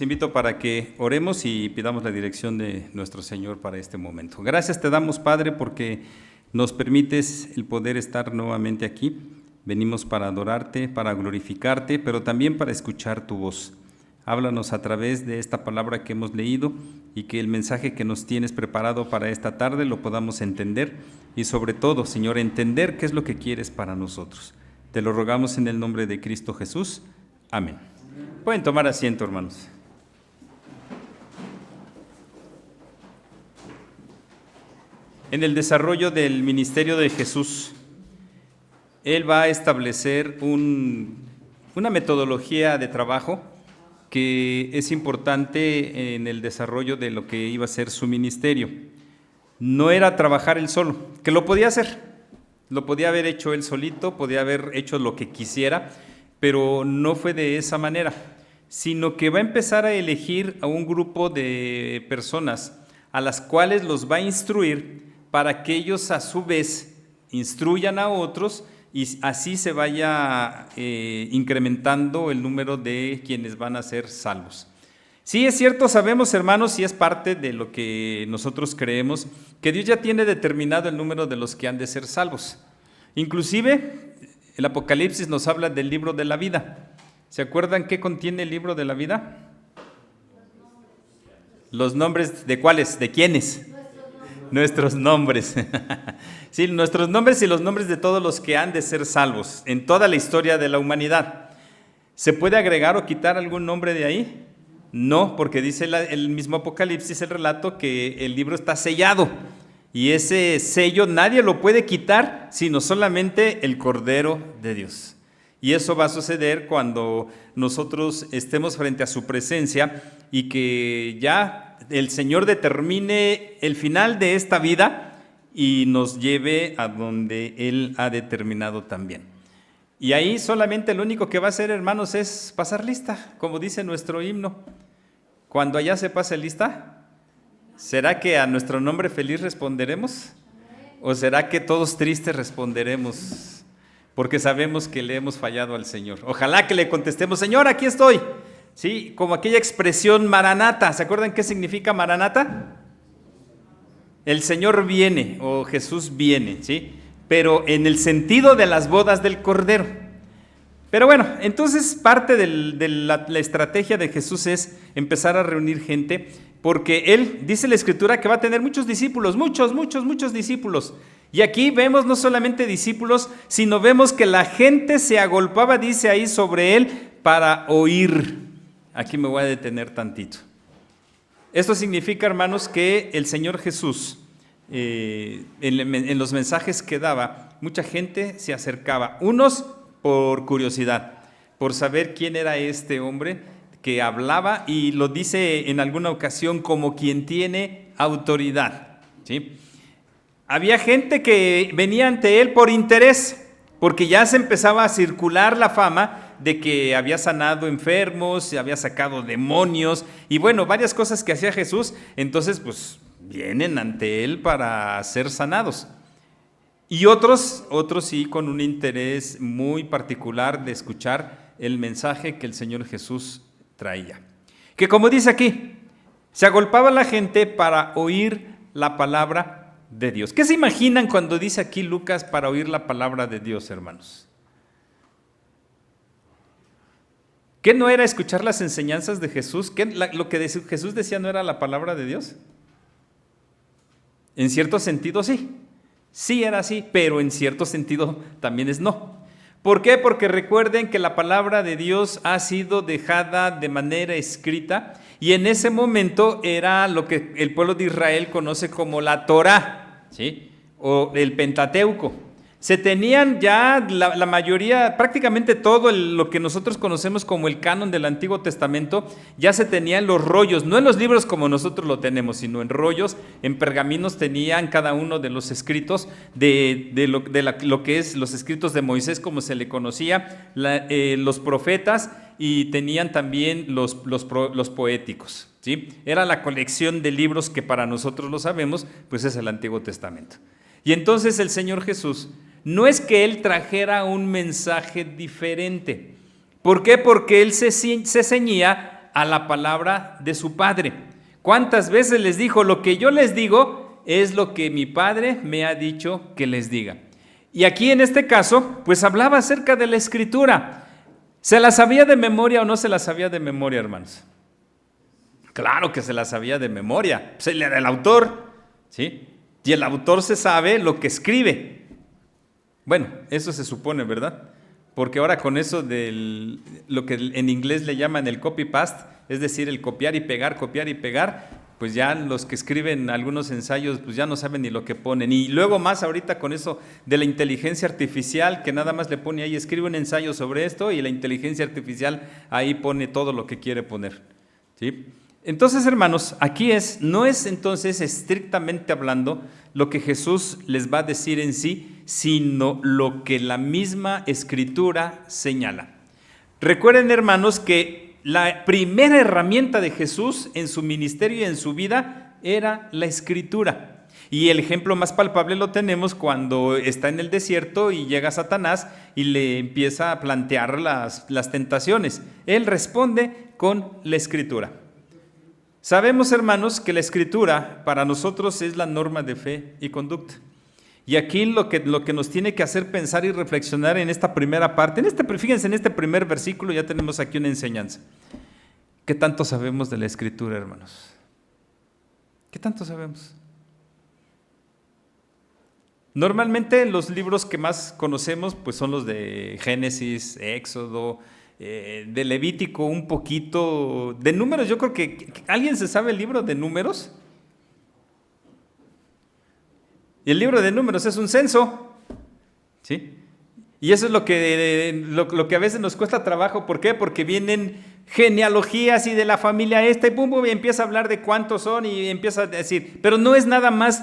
Te invito para que oremos y pidamos la dirección de nuestro Señor para este momento. Gracias te damos, Padre, porque nos permites el poder estar nuevamente aquí. Venimos para adorarte, para glorificarte, pero también para escuchar tu voz. Háblanos a través de esta palabra que hemos leído y que el mensaje que nos tienes preparado para esta tarde lo podamos entender y sobre todo, Señor, entender qué es lo que quieres para nosotros. Te lo rogamos en el nombre de Cristo Jesús. Amén. Pueden tomar asiento, hermanos. En el desarrollo del ministerio de Jesús, Él va a establecer una metodología de trabajo que es importante en el desarrollo de lo que iba a ser su ministerio. No era trabajar él solo, que lo podía hacer, lo podía haber hecho él solito, podía haber hecho lo que quisiera, pero no fue de esa manera, sino que va a empezar a elegir a un grupo de personas a las cuales los va a instruir para que ellos a su vez instruyan a otros y así se vaya incrementando el número de quienes van a ser salvos. Sí, es cierto, sabemos, hermanos, y es parte de lo que nosotros creemos, que Dios ya tiene determinado el número de los que han de ser salvos. Inclusive, el Apocalipsis nos habla del libro de la vida. ¿Se acuerdan qué contiene el libro de la vida? Los nombres de cuáles, de quiénes. Nuestros nombres. Sí, nuestros nombres y los nombres de todos los que han de ser salvos en toda la historia de la humanidad. ¿Se puede agregar o quitar algún nombre de ahí? No, porque dice el mismo Apocalipsis, el relato, que el libro está sellado y ese sello nadie lo puede quitar sino solamente el Cordero de Dios. Y eso va a suceder cuando nosotros estemos frente a su presencia y que ya el Señor determine el final de esta vida y nos lleve a donde Él ha determinado también. Y ahí solamente lo único que va a hacer, hermanos, es pasar lista, como dice nuestro himno. Cuando allá se pase lista, ¿será que a nuestro nombre feliz responderemos? ¿O será que todos tristes responderemos? Porque sabemos que le hemos fallado al Señor. Ojalá que le contestemos, Señor, aquí estoy. Sí, como aquella expresión Maranata. ¿Se acuerdan qué significa Maranata? El Señor viene o Jesús viene, ¿sí? Pero en el sentido de las bodas del Cordero. Pero bueno, entonces parte de la estrategia de Jesús es empezar a reunir gente, porque Él, dice la Escritura, que va a tener muchos discípulos, muchos discípulos. Y aquí vemos no solamente discípulos, sino vemos que la gente se agolpaba, dice ahí, sobre Él para oír. Aquí me voy a detener tantito. Esto significa, hermanos, que el Señor Jesús, en los mensajes que daba, mucha gente se acercaba. Unos por curiosidad, por saber quién era este hombre que hablaba y lo dice en alguna ocasión como quien tiene autoridad, ¿sí? Había gente que venía ante él por interés, porque ya se empezaba a circular la fama de que había sanado enfermos, había sacado demonios y bueno, varias cosas que hacía Jesús. Entonces, pues vienen ante él para ser sanados. Y otros sí con un interés muy particular de escuchar el mensaje que el Señor Jesús traía. Que como dice aquí, se agolpaba la gente para oír la palabra de Dios. ¿Qué se imaginan cuando dice aquí Lucas para oír la palabra de Dios, hermanos? ¿Qué no era escuchar las enseñanzas de Jesús? ¿Lo que Jesús decía no era la palabra de Dios? En cierto sentido sí. Sí era así, pero en cierto sentido también es no. ¿Por qué? Porque recuerden que la palabra de Dios ha sido dejada de manera escrita y en ese momento era lo que el pueblo de Israel conoce como la Torá, ¿sí? O el Pentateuco. Se tenían ya la mayoría, prácticamente todo lo que nosotros conocemos como el canon del Antiguo Testamento, ya se tenían los rollos, no en los libros como nosotros lo tenemos, sino en rollos, en pergaminos tenían cada uno de los escritos de lo que es los escritos de Moisés, como se le conocía, los profetas, y tenían también los poéticos, ¿sí? Era la colección de libros que para nosotros lo sabemos, pues es el Antiguo Testamento. Y entonces el Señor Jesús, no es que Él trajera un mensaje diferente. ¿Por qué? Porque Él se ceñía a la palabra de su Padre. ¿Cuántas veces les dijo? Lo que yo les digo es lo que mi Padre me ha dicho que les diga. Y aquí en este caso, pues hablaba acerca de la Escritura. ¿Se la sabía de memoria o no se la sabía de memoria, hermanos? Claro que se la sabía de memoria. Pues él era el autor, ¿sí? Y el autor se sabe lo que escribe. Bueno, eso se supone, ¿verdad? Porque ahora con eso de lo que en inglés le llaman el copy-paste, es decir, el copiar y pegar, pues ya los que escriben algunos ensayos pues ya no saben ni lo que ponen. Y luego más ahorita con eso de la inteligencia artificial, que nada más le pone ahí, escribe un ensayo sobre esto y la inteligencia artificial ahí pone todo lo que quiere poner, ¿sí? Entonces, hermanos, aquí no es entonces estrictamente hablando lo que Jesús les va a decir en sí, sino lo que la misma Escritura señala. Recuerden, hermanos, que la primera herramienta de Jesús en su ministerio y en su vida era la Escritura. Y el ejemplo más palpable lo tenemos cuando está en el desierto y llega Satanás y le empieza a plantear las tentaciones. Él responde con la Escritura. Sabemos, hermanos, que la Escritura para nosotros es la norma de fe y conducta. Y aquí lo que nos tiene que hacer pensar y reflexionar en esta primera parte, fíjense, en este primer versículo ya tenemos aquí una enseñanza. ¿Qué tanto sabemos de la Escritura, hermanos? ¿Qué tanto sabemos? Normalmente los libros que más conocemos pues son los de Génesis, Éxodo, de Levítico un poquito, de Números. Yo creo que ¿alguien se sabe el libro de Números? Y el libro de Números es un censo, ¿sí? Y eso es lo que a veces nos cuesta trabajo. ¿Por qué? Porque vienen genealogías y de la familia esta y pum, pum, y empieza a hablar de cuántos son y empieza a decir, pero no es nada más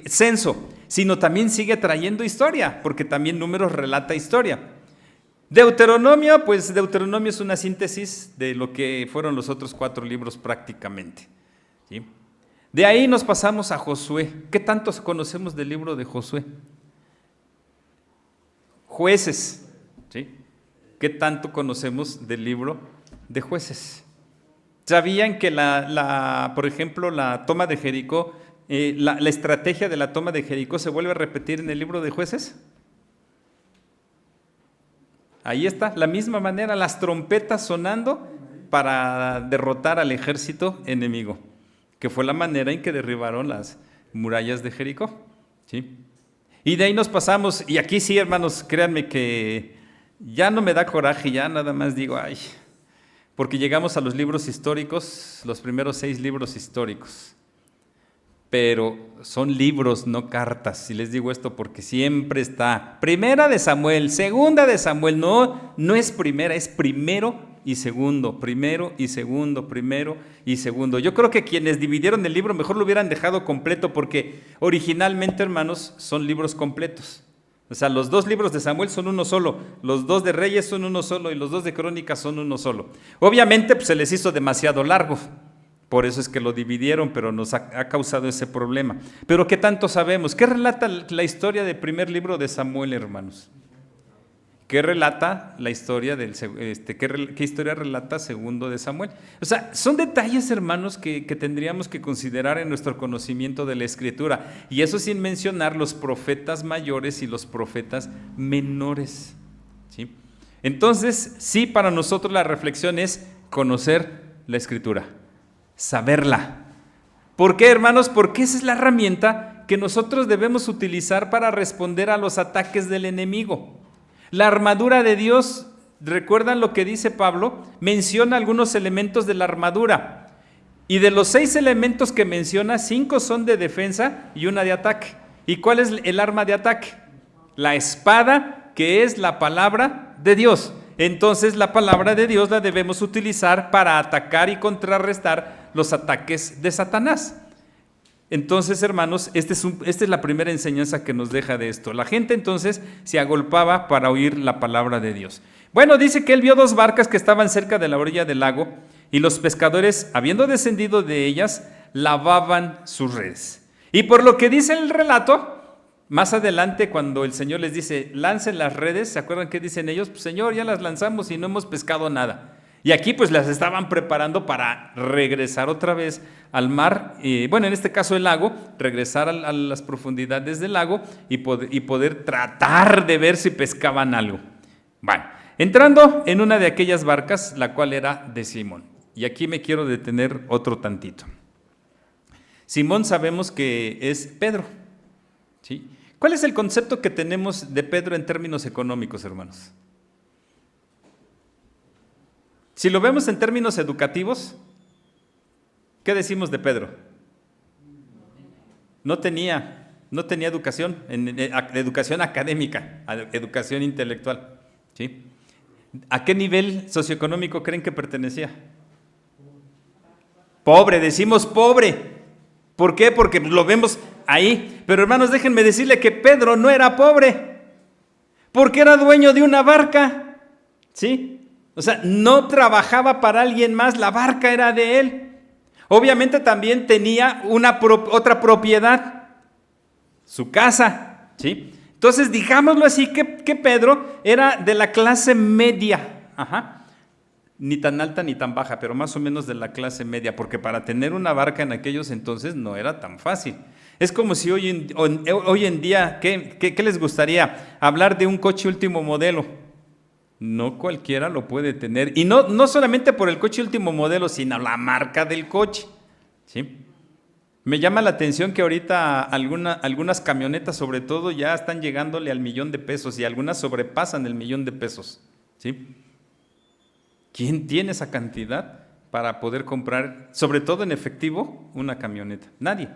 censo, sino también sigue trayendo historia, porque también Números relata historia. Deuteronomio, pues Deuteronomio es una síntesis de lo que fueron los otros 4 libros prácticamente, ¿sí? De ahí nos pasamos a Josué. ¿Qué tanto conocemos del libro de Josué? Jueces, ¿sí? ¿Qué tanto conocemos del libro de Jueces? ¿Sabían que por ejemplo, la toma de Jericó, la estrategia de la toma de Jericó se vuelve a repetir en el libro de Jueces? Ahí está, la misma manera, las trompetas sonando para derrotar al ejército enemigo, que fue la manera en que derribaron las murallas de Jericó, ¿sí? Y de ahí nos pasamos, y aquí sí, hermanos, créanme que ya no me da coraje, ya nada más digo, ay, porque llegamos a los libros históricos, los primeros 6 libros históricos. Pero son libros, no cartas. Y les digo esto porque siempre está Primera de Samuel, Segunda de Samuel. No es primera, es primero y segundo, primero y segundo, primero y segundo. Yo creo que quienes dividieron el libro mejor lo hubieran dejado completo, porque originalmente, hermanos, son libros completos. O sea, los 2 libros de Samuel son uno solo, los 2 de Reyes son uno solo y los 2 de Crónicas son uno solo. Obviamente, pues se les hizo demasiado largo. Por eso es que lo dividieron, pero nos ha causado ese problema. Pero ¿qué tanto sabemos? ¿Qué relata la historia del primer libro de Samuel, hermanos? ¿Qué relata la historia qué historia relata segundo de Samuel? O sea, son detalles, hermanos, que tendríamos que considerar en nuestro conocimiento de la Escritura. Y eso sin mencionar los profetas mayores y los profetas menores, ¿sí? Entonces, sí, para nosotros la reflexión es conocer la Escritura. Saberla. ¿Por qué, hermanos? Porque esa es la herramienta que nosotros debemos utilizar para responder a los ataques del enemigo. La armadura de Dios, ¿recuerdan lo que dice Pablo? Menciona algunos elementos de la armadura. Y de los 6 elementos que menciona, 5 son de defensa y 1 de ataque. ¿Y cuál es el arma de ataque? La espada, que es la palabra de Dios. Entonces la palabra de Dios la debemos utilizar para atacar y contrarrestar los ataques de Satanás. Entonces, hermanos, esta es la primera enseñanza que nos deja de esto. La gente entonces se agolpaba para oír la palabra de Dios. Bueno, dice que él vio 2 barcas que estaban cerca de la orilla del lago y los pescadores, habiendo descendido de ellas, lavaban sus redes. Y por lo que dice el relato, más adelante, cuando el Señor les dice, lancen las redes, ¿se acuerdan qué dicen ellos? Pues, Señor, ya las lanzamos y no hemos pescado nada. Y aquí pues las estaban preparando para regresar otra vez al mar, bueno, en este caso el lago, regresar a las profundidades del lago y poder tratar de ver si pescaban algo. Bueno, entrando en una de aquellas barcas, la cual era de Simón. Y aquí me quiero detener otro tantito. Simón sabemos que es Pedro, ¿sí? ¿Cuál es el concepto que tenemos de Pedro en términos económicos, hermanos? Si lo vemos en términos educativos, ¿qué decimos de Pedro? No tenía educación, educación académica, educación intelectual, ¿sí? ¿A qué nivel socioeconómico creen que pertenecía? Pobre, decimos pobre. ¿Por qué? Porque lo vemos ahí. Pero hermanos, déjenme decirle que Pedro no era pobre, porque era dueño de una barca, ¿sí? O sea, no trabajaba para alguien más, la barca era de él. Obviamente también tenía otra propiedad, su casa, ¿sí? Entonces, digámoslo así, que Pedro era de la clase media, ni tan alta ni tan baja, pero más o menos de la clase media, porque para tener una barca en aquellos entonces no era tan fácil. Es como si hoy en día, ¿qué les gustaría? Hablar de un coche último modelo. No cualquiera lo puede tener. Y no solamente por el coche último modelo, sino la marca del coche, ¿sí? Me llama la atención que ahorita algunas camionetas, sobre todo, ya están llegándole al $1,000,000 y algunas sobrepasan el $1,000,000, ¿sí? ¿Quién tiene esa cantidad para poder comprar, sobre todo en efectivo, una camioneta? Nadie,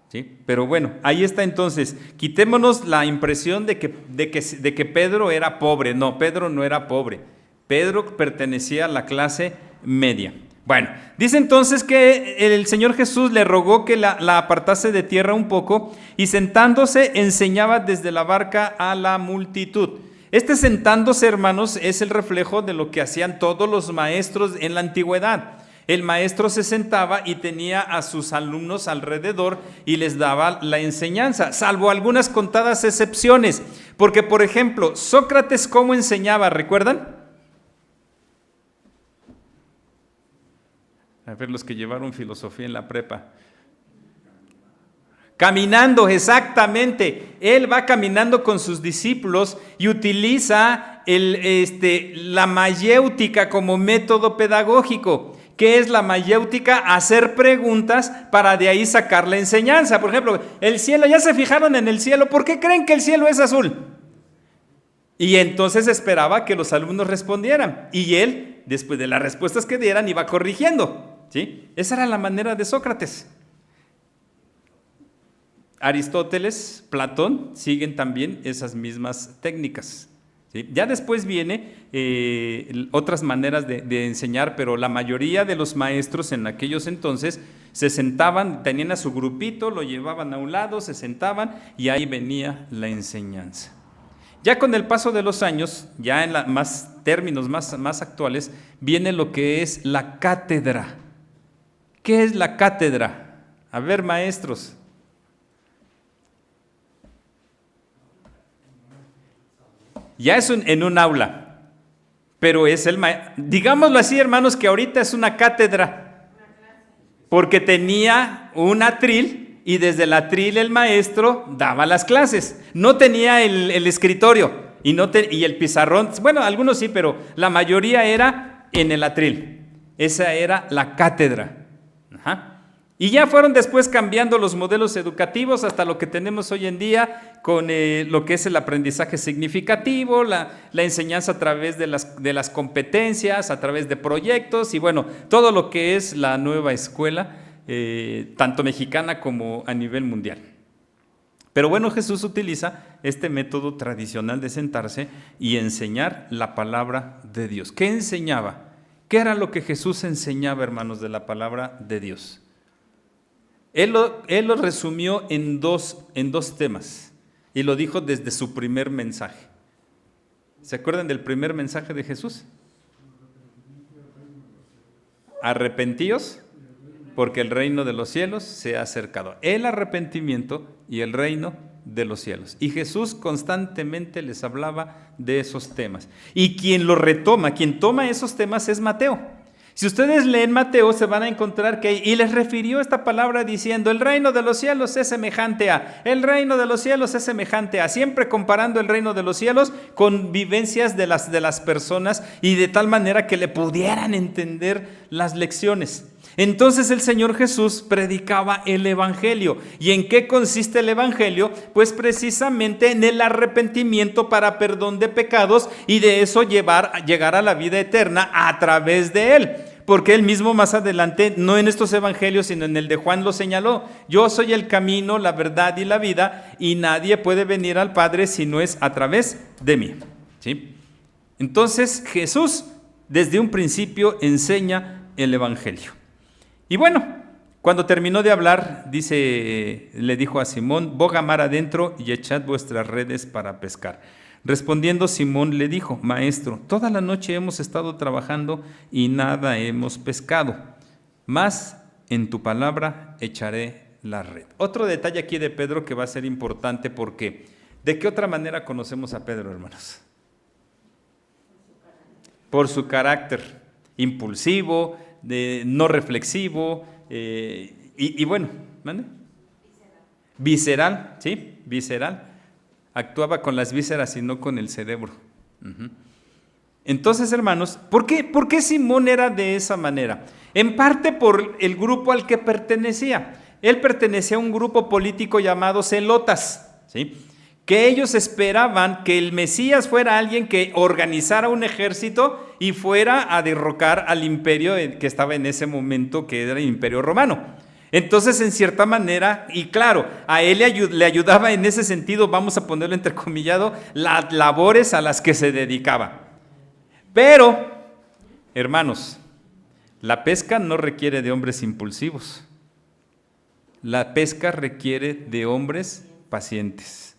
¿sí? Pero bueno, ahí está entonces. Quitémonos la impresión de que Pedro era pobre. No, Pedro no era pobre. Pedro pertenecía a la clase media. Bueno, dice entonces que el Señor Jesús le rogó que la apartase de tierra un poco y sentándose enseñaba desde la barca a la multitud. Este sentándose, hermanos, es el reflejo de lo que hacían todos los maestros en la antigüedad. El maestro se sentaba y tenía a sus alumnos alrededor y les daba la enseñanza, salvo algunas contadas excepciones. Porque, por ejemplo, Sócrates, ¿cómo enseñaba? ¿Recuerdan? A ver, los que llevaron filosofía en la prepa. Caminando, exactamente. Él va caminando con sus discípulos y utiliza la mayéutica como método pedagógico. ¿Qué es la mayéutica? Hacer preguntas para de ahí sacar la enseñanza. Por ejemplo, el cielo, ¿ya se fijaron en el cielo? ¿Por qué creen que el cielo es azul? Y entonces esperaba que los alumnos respondieran. Y él, después de las respuestas que dieran, iba corrigiendo, ¿sí? Esa era la manera de Sócrates. Aristóteles, Platón siguen también esas mismas técnicas, ¿sí? Ya después viene otras maneras de enseñar, pero la mayoría de los maestros en aquellos entonces se sentaban, tenían a su grupito, lo llevaban a un lado, se sentaban y ahí venía la enseñanza. Ya con el paso de los años, ya en términos más actuales, viene lo que es la cátedra. ¿Qué es la cátedra? A ver, maestros. Ya es en un aula, pero es digámoslo así, hermanos, que ahorita es una cátedra, porque tenía un atril y desde el atril el maestro daba las clases. No tenía el escritorio y el pizarrón, bueno, algunos sí, pero la mayoría era en el atril. Esa era la cátedra. Y ya fueron después cambiando los modelos educativos hasta lo que tenemos hoy en día con lo que es el aprendizaje significativo, la enseñanza a través de las competencias, a través de proyectos y bueno, todo lo que es la nueva escuela, tanto mexicana como a nivel mundial. Pero bueno, Jesús utiliza este método tradicional de sentarse y enseñar la palabra de Dios. ¿Qué enseñaba? ¿Qué era lo que Jesús enseñaba, hermanos, de la palabra de Dios? Él lo resumió en dos temas y lo dijo desde su primer mensaje. ¿Se acuerdan del primer mensaje de Jesús? Arrepentíos porque el reino de los cielos se ha acercado. El arrepentimiento y el reino de los cielos. Y Jesús constantemente les hablaba de esos temas. Y quien lo retoma, quien toma esos temas es Mateo. Si ustedes leen Mateo, se van a encontrar que, y les refirió esta palabra diciendo, el reino de los cielos es semejante a, el reino de los cielos es semejante a, siempre comparando el reino de los cielos con vivencias de las personas y de tal manera que le pudieran entender las lecciones. Entonces el Señor Jesús predicaba el Evangelio. ¿Y en qué consiste el Evangelio? Pues precisamente en el arrepentimiento para perdón de pecados y de eso llegar a la vida eterna a través de Él. Porque Él mismo más adelante, no en estos Evangelios, sino en el de Juan lo señaló. Yo soy el camino, la verdad y la vida, y nadie puede venir al Padre si no es a través de mí. ¿Sí? Entonces Jesús desde un principio enseña el Evangelio. Y bueno, cuando terminó de hablar, le dijo a Simón, boga mar adentro y echad vuestras redes para pescar. Respondiendo Simón le dijo, Maestro, toda la noche hemos estado trabajando y nada hemos pescado, mas en tu palabra echaré la red. Otro detalle aquí de Pedro que va a ser importante porque, ¿de qué otra manera conocemos a Pedro, hermanos? Por su carácter impulsivo, no reflexivo, y bueno, ¿mande? Visceral, ¿sí? Visceral. Actuaba con las vísceras y no con el cerebro. Entonces, hermanos, ¿por qué Simón era de esa manera? En parte por el grupo al que pertenecía. Él pertenecía a un grupo político llamado Zelotas, ¿sí? Que ellos esperaban que el Mesías fuera alguien que organizara un ejército y fuera a derrocar al imperio que estaba en ese momento, que era el Imperio Romano. Entonces, en cierta manera, y claro, a él le ayudaba en ese sentido, vamos a ponerlo entrecomillado, las labores a las que se dedicaba. Pero, hermanos, la pesca no requiere de hombres impulsivos. La pesca requiere de hombres pacientes,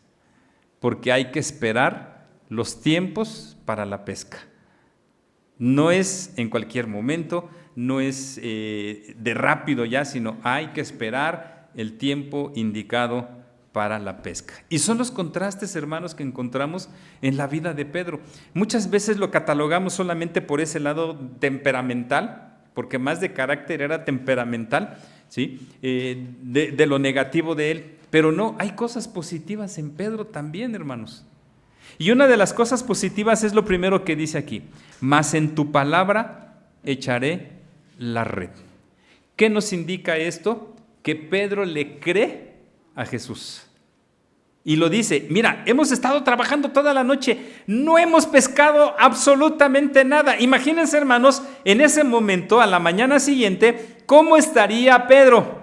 porque hay que esperar los tiempos para la pesca. No es en cualquier momento, no es de rápido ya, sino hay que esperar el tiempo indicado para la pesca. Y son los contrastes, hermanos, que encontramos en la vida de Pedro. Muchas veces lo catalogamos solamente por ese lado temperamental, porque más de carácter era temperamental, ¿sí? De lo negativo de él. Pero no, hay cosas positivas en Pedro también, hermanos. Y una de las cosas positivas es lo primero que dice aquí, mas en tu palabra echaré la red. ¿Qué nos indica esto? Que Pedro le cree a Jesús. Y lo dice, mira, hemos estado trabajando toda la noche, no hemos pescado absolutamente nada. Imagínense, hermanos, en ese momento, a la mañana siguiente, ¿cómo estaría Pedro?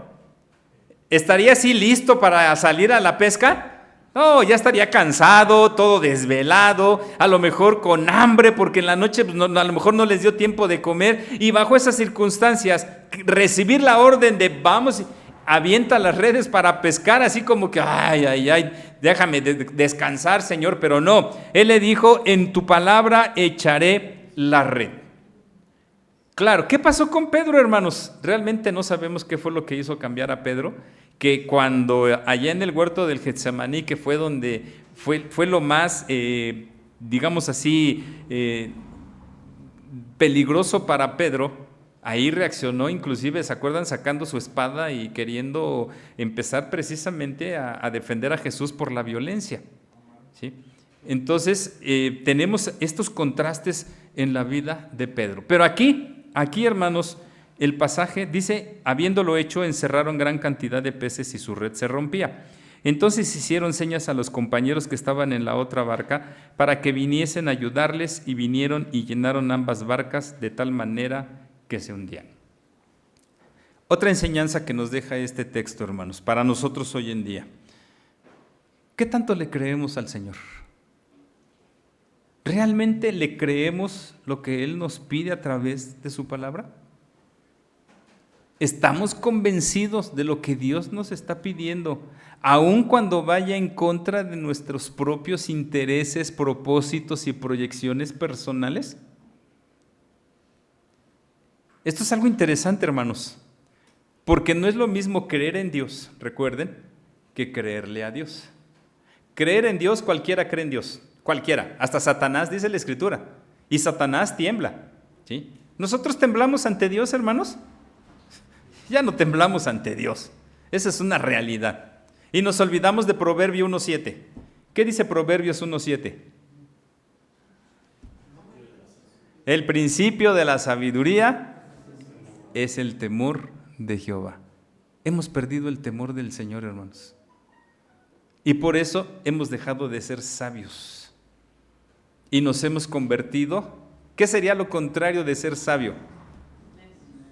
¿Estaría así listo para salir a la pesca? No, ya estaría cansado, todo desvelado, a lo mejor con hambre, porque en la noche pues, a lo mejor no les dio tiempo de comer. Y bajo esas circunstancias, recibir la orden de vamos, avienta las redes para pescar, así como que, ay, déjame descansar, Señor, pero no. Él le dijo, en tu palabra echaré la red. Claro, ¿qué pasó con Pedro, hermanos? Realmente no sabemos qué fue lo que hizo cambiar a Pedro, que cuando allá en el huerto del Getsemaní, que fue donde fue lo más, digamos así, peligroso para Pedro, ahí reaccionó, inclusive, ¿se acuerdan? Sacando su espada y queriendo empezar precisamente a defender a Jesús por la violencia, ¿sí? Entonces, tenemos estos contrastes en la vida de Pedro. Pero aquí, hermanos, el pasaje dice, habiéndolo hecho, encerraron gran cantidad de peces y su red se rompía. Entonces hicieron señas a los compañeros que estaban en la otra barca para que viniesen a ayudarles y vinieron y llenaron ambas barcas de tal manera que se hundían. Otra enseñanza que nos deja este texto, hermanos, para nosotros hoy en día. ¿Qué tanto le creemos al Señor? ¿Realmente le creemos lo que Él nos pide a través de su palabra? ¿Estamos convencidos de lo que Dios nos está pidiendo, aun cuando vaya en contra de nuestros propios intereses, propósitos y proyecciones personales? Esto es algo interesante, hermanos, porque no es lo mismo creer en Dios, recuerden, que creerle a Dios. Creer en Dios, cualquiera cree en Dios. Cualquiera. Hasta Satanás, dice la Escritura. Y Satanás tiembla. ¿Sí? ¿Nosotros temblamos ante Dios, hermanos? Ya no temblamos ante Dios. Esa es una realidad. Y nos olvidamos de Proverbio 1:7. ¿Qué dice Proverbios 1:7? El principio de la sabiduría es el temor de Jehová. Hemos perdido el temor del Señor, hermanos. Y por eso hemos dejado de ser sabios. Y nos hemos convertido, ¿qué sería lo contrario de ser sabio?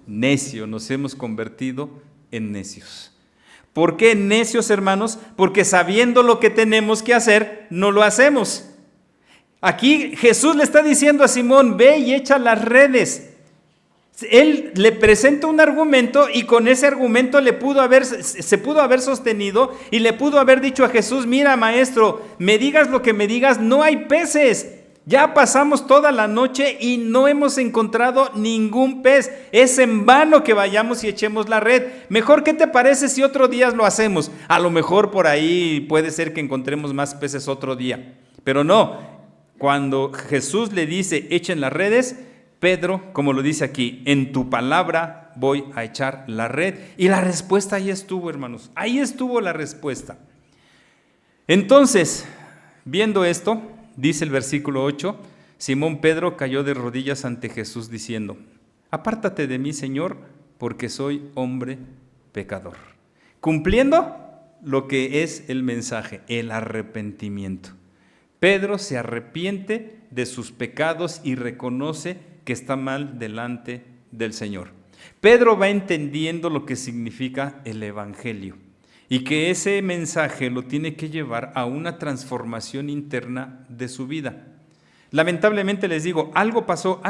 Necio. Nos hemos convertido en necios. ¿Por qué necios, hermanos? Porque sabiendo lo que tenemos que hacer, no lo hacemos. Aquí Jesús le está diciendo a Simón, ve y echa las redes. Él le presenta un argumento y con ese argumento se pudo haber sostenido y le pudo haber dicho a Jesús, mira maestro, me digas lo que me digas, no hay peces. Ya pasamos toda la noche y no hemos encontrado ningún pez. Es en vano que vayamos y echemos la red. Mejor, ¿qué te parece si otro día lo hacemos? A lo mejor por ahí puede ser que encontremos más peces otro día. Pero no, cuando Jesús le dice, echen las redes, Pedro, como lo dice aquí, en tu palabra voy a echar la red. Y la respuesta ahí estuvo, hermanos. Ahí estuvo la respuesta. Entonces, viendo esto, dice el versículo 8, Simón Pedro cayó de rodillas ante Jesús diciendo, apártate de mí, Señor, porque soy hombre pecador. Cumpliendo lo que es el mensaje, el arrepentimiento. Pedro se arrepiente de sus pecados y reconoce que está mal delante del Señor. Pedro va entendiendo lo que significa el Evangelio y que ese mensaje lo tiene que llevar a una transformación interna de su vida. Lamentablemente les digo, algo pasó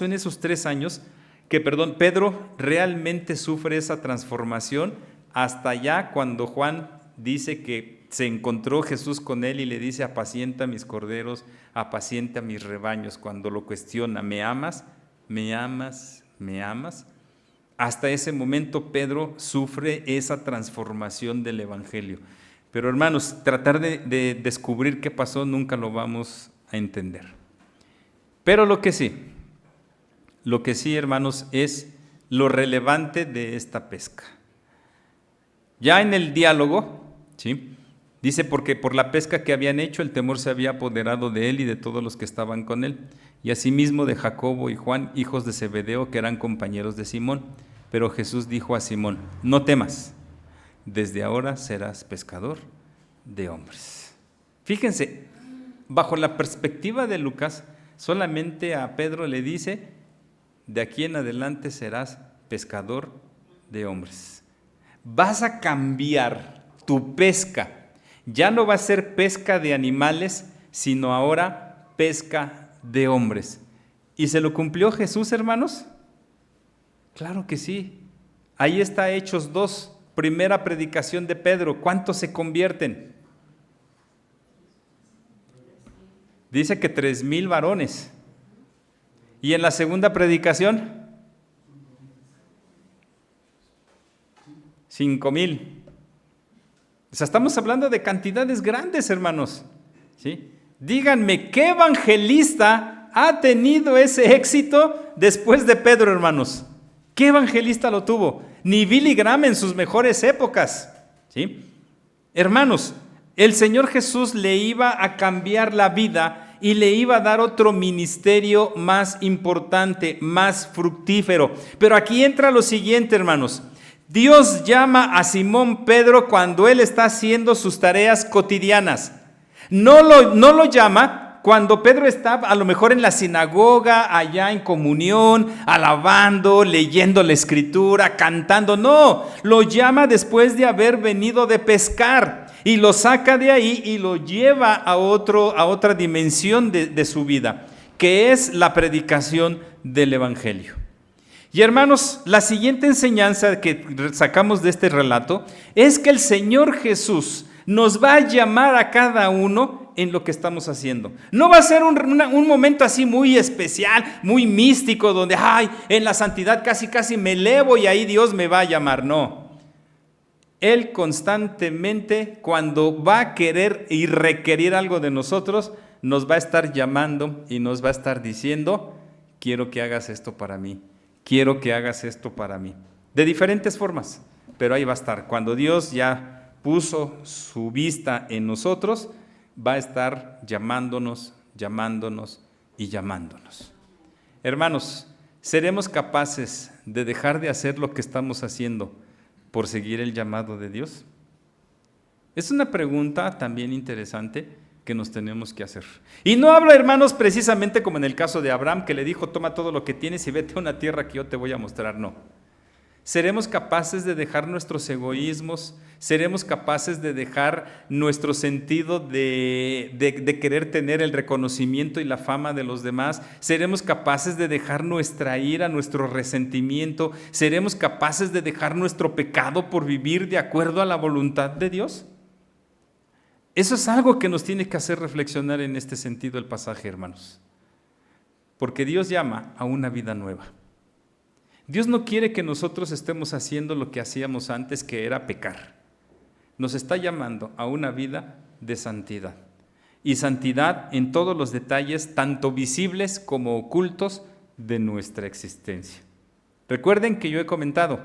en esos 3 años que, Pedro realmente sufre esa transformación hasta ya cuando Juan dice que se encontró Jesús con él y le dice, apacienta mis corderos, apacienta mis rebaños. Cuando lo cuestiona, ¿me amas? ¿Me amas? ¿Me amas? Hasta ese momento Pedro sufre esa transformación del Evangelio. Pero hermanos, tratar de descubrir qué pasó nunca lo vamos a entender. Pero lo que sí, hermanos, es lo relevante de esta pesca. Ya en el diálogo, ¿sí?, dice, porque por la pesca que habían hecho, el temor se había apoderado de él y de todos los que estaban con él, y asimismo de Jacobo y Juan, hijos de Zebedeo, que eran compañeros de Simón. Pero Jesús dijo a Simón, no temas, desde ahora serás pescador de hombres. Fíjense, bajo la perspectiva de Lucas, solamente a Pedro le dice, de aquí en adelante serás pescador de hombres. Vas a cambiar tu pesca. Ya no va a ser pesca de animales, sino ahora pesca de hombres. ¿Y se lo cumplió Jesús, hermanos? Claro que sí. Ahí está Hechos 2, primera predicación de Pedro. ¿Cuántos se convierten? Dice que 3,000 varones. ¿Y en la segunda predicación? 5,000. O sea, estamos hablando de cantidades grandes, hermanos. ¿Sí? Díganme, ¿qué evangelista ha tenido ese éxito después de Pedro, hermanos? ¿Qué evangelista lo tuvo? Ni Billy Graham en sus mejores épocas. ¿Sí? Hermanos, el Señor Jesús le iba a cambiar la vida y le iba a dar otro ministerio más importante, más fructífero. Pero aquí entra lo siguiente, hermanos. Dios llama a Simón Pedro cuando él está haciendo sus tareas cotidianas. No lo llama cuando Pedro está a lo mejor en la sinagoga, allá en comunión, alabando, leyendo la Escritura, cantando. No, lo llama después de haber venido de pescar y lo saca de ahí y lo lleva a otra dimensión de su vida, que es la predicación del Evangelio. Y hermanos, la siguiente enseñanza que sacamos de este relato es que el Señor Jesús nos va a llamar a cada uno en lo que estamos haciendo. No va a ser un momento así muy especial, muy místico, donde en la santidad casi me elevo y ahí Dios me va a llamar. No. Él constantemente, cuando va a querer y requerir algo de nosotros, nos va a estar llamando y nos va a estar diciendo, quiero que hagas esto para mí, quiero que hagas esto para mí. De diferentes formas, pero ahí va a estar. Cuando Dios ya puso su vista en nosotros, va a estar llamándonos, llamándonos y llamándonos. Hermanos, ¿seremos capaces de dejar de hacer lo que estamos haciendo por seguir el llamado de Dios? Es una pregunta también interesante que nos tenemos que hacer. Y no hablo, hermanos, precisamente como en el caso de Abraham, que le dijo, toma todo lo que tienes y vete a una tierra que yo te voy a mostrar. No. ¿Seremos capaces de dejar nuestros egoísmos? ¿Seremos capaces de dejar nuestro sentido de querer tener el reconocimiento y la fama de los demás? ¿Seremos capaces de dejar nuestra ira, nuestro resentimiento? ¿Seremos capaces de dejar nuestro pecado por vivir de acuerdo a la voluntad de Dios? Eso es algo que nos tiene que hacer reflexionar en este sentido el pasaje, hermanos. Porque Dios llama a una vida nueva. Dios no quiere que nosotros estemos haciendo lo que hacíamos antes, que era pecar. Nos está llamando a una vida de santidad. Y santidad en todos los detalles, tanto visibles como ocultos, de nuestra existencia. Recuerden que yo he comentado,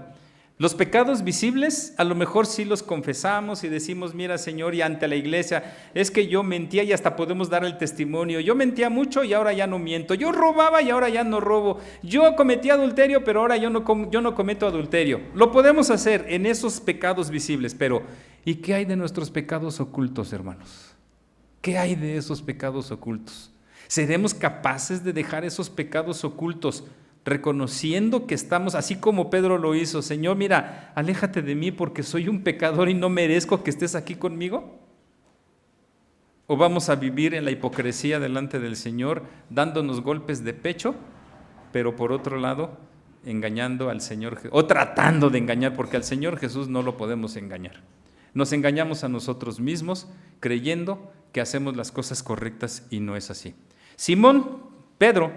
los pecados visibles a lo mejor sí los confesamos y decimos, mira Señor, y ante la iglesia, es que yo mentía y hasta podemos dar el testimonio, yo mentía mucho y ahora ya no miento, yo robaba y ahora ya no robo, yo cometí adulterio pero ahora yo no cometo adulterio. Lo podemos hacer en esos pecados visibles, pero ¿y qué hay de nuestros pecados ocultos, hermanos? ¿Qué hay de esos pecados ocultos? ¿Seremos capaces de dejar esos pecados ocultos reconociendo que estamos, así como Pedro lo hizo, Señor, mira, aléjate de mí porque soy un pecador y no merezco que estés aquí conmigo? ¿O vamos a vivir en la hipocresía delante del Señor, dándonos golpes de pecho, pero por otro lado, engañando al Señor, o tratando de engañar, porque al Señor Jesús no lo podemos engañar? Nos engañamos a nosotros mismos creyendo que hacemos las cosas correctas y no es así. Pedro,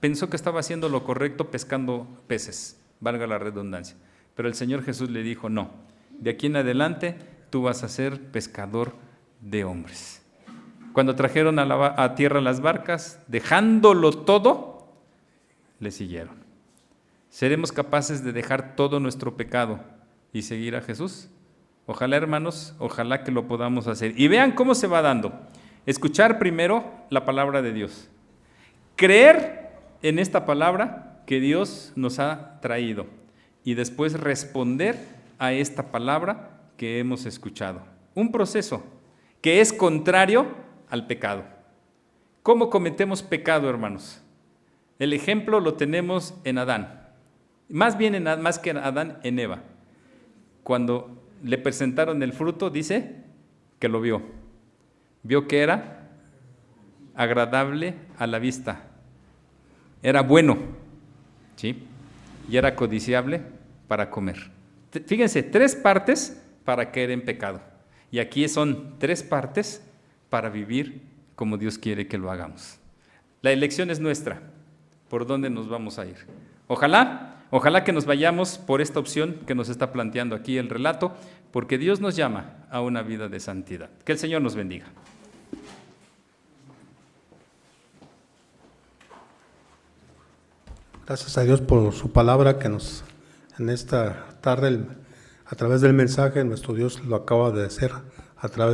pensó que estaba haciendo lo correcto pescando peces, valga la redundancia. Pero el Señor Jesús le dijo, no, de aquí en adelante tú vas a ser pescador de hombres. Cuando trajeron a tierra las barcas, dejándolo todo, le siguieron. ¿Seremos capaces de dejar todo nuestro pecado y seguir a Jesús? Ojalá, hermanos, ojalá que lo podamos hacer. Y vean cómo se va dando. Escuchar primero la palabra de Dios. Creer en esta palabra que Dios nos ha traído y después responder a esta palabra que hemos escuchado. Un proceso que es contrario al pecado. ¿Cómo cometemos pecado, hermanos? El ejemplo lo tenemos en Adán. Más que en Adán, en Eva. Cuando le presentaron el fruto, dice que lo vio. Vio que era agradable a la vista. Era bueno, ¿sí? Y era codiciable para comer. Fíjense, 3 partes para caer en pecado. Y aquí son 3 partes para vivir como Dios quiere que lo hagamos. La elección es nuestra. ¿Por dónde nos vamos a ir? Ojalá que nos vayamos por esta opción que nos está planteando aquí el relato, porque Dios nos llama a una vida de santidad. Que el Señor nos bendiga. Gracias a Dios por su palabra que nos, en esta tarde, a través del mensaje, nuestro Dios lo acaba de hacer a través